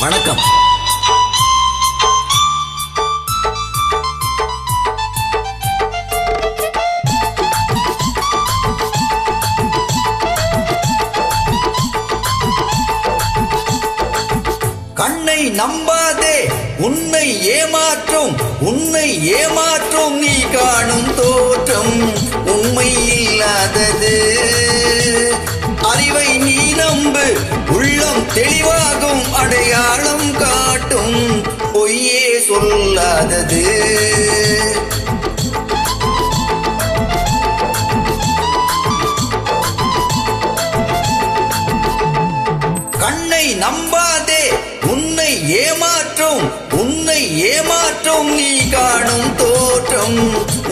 வணக்கம். கண்ணை நம்பாதே, உன்னை ஏமாற்றும் நீ காணும் தோற்றம் உண்மை இல்லாதது. அறிவை நீ நம்பு, உள்ளம் தெளிவாகும், அடையாளம் காட்டும், பொய்யே சொல்லாதது. கண்ணை நம்பாதே, உன்னை ஏமாற்றும் நீ காணும் தோற்றம்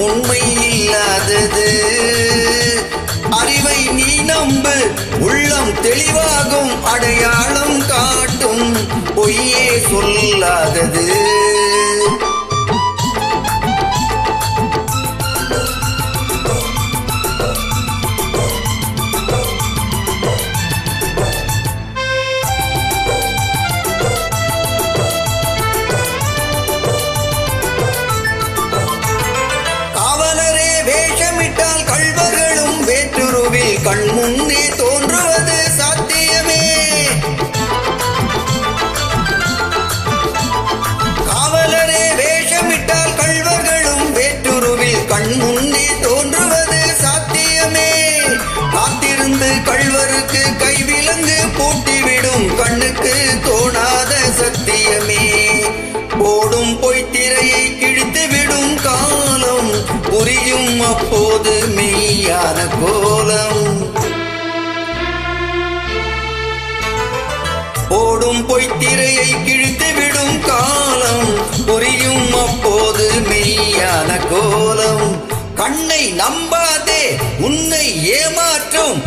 உண்மை இல்லாதது. அறிவை நீ நம்பு, உள்ளம் தெளிவாகும், அடையாளம் காட்டும், பொய்யே சொல்லாதது. கண் முன்னே தோன்றுவது சாத்தியமே. காவலரே வேஷமிட்டால் கள்வர்களும் வேற்றுருவில் கண் முன்னே தோன்றுவது சாத்தியமே. காத்திருந்து கள்வருக்கு கைவிலங்கு பூட்டிவிடும் கண்ணுக்கு தோணாத சத்தியமே. ஓடும் பொய்த்திரையை கிழித்து விடும் காலம் புரியும் அப்போது மெய்யான கோலம். ஓடும் பொய்த்திரையை கிழித்து விடும் காலம் புரியும் அப்போது மெய்யான கோலம். கண்ணை நம்பாதே, உன்னை ஏமாற்றும்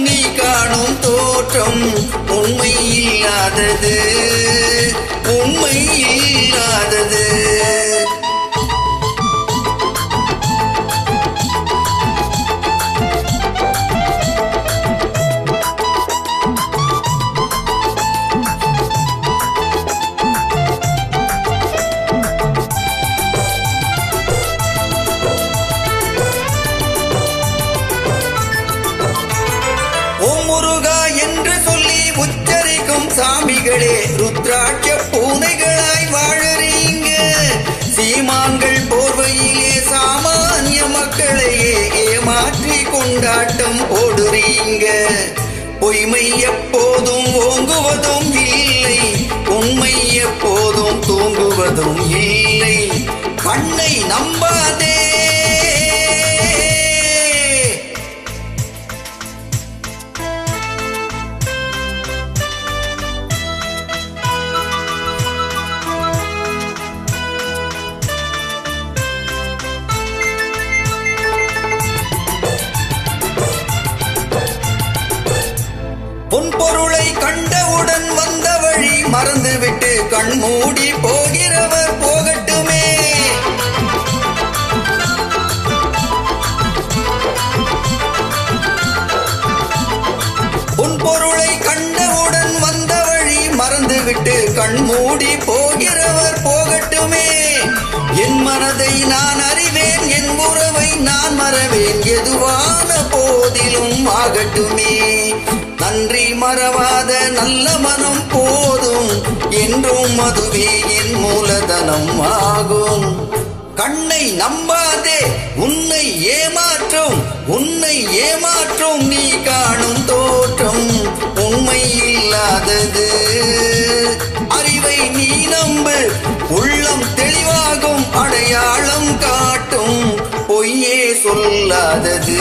நீ காணும் தோற்றம் உண்மை இல்லாதது. ஓம் முருகா என்று சொல்லி உச்சரிக்கும் சாமிகளே, ருத்ராட்ச பூனைகளாய் வாழறீங்க. சீமான்கள் போர்வையிலே சாமானிய மக்களையே ஏமாற்றி கொண்டாட்டம் போடுறீங்க. பொய்மை எப்போதும் ஓங்குவதும் இல்லை, உண்மை எப்போதும் தூங்குவதும் இல்லை. கண்ணை நம்பாதே, பொன்பொருளை கண்டவுடன் வந்த வழி மறந்துவிட்டு கண் மூடி போகிறவர் போகட்டுமே. பொன்பொருளை கண்டவுடன் வந்த வழி மறந்துவிட்டு கண் மூடி போகிறவர் போகட்டுமே. என் மனதை நான் அறிவேன், என் உறவை நான் மறவேன், எதுவான போதிலும் ஆகட்டுமே. நன்றி மறவாத நல்ல மனம் போதும், என்றும் அதுவே என் மூலதனம் ஆகும். கண்ணை நம்பாதே, உன்னை ஏமாற்றும் நீ காணும் தோற்றம் உண்மை இல்லாதது. அறிவை நீ நம்பு, உள்ளம் தெளிவாகும், அடையாளம் காட்டும், பொய்யே சொல்லாதது.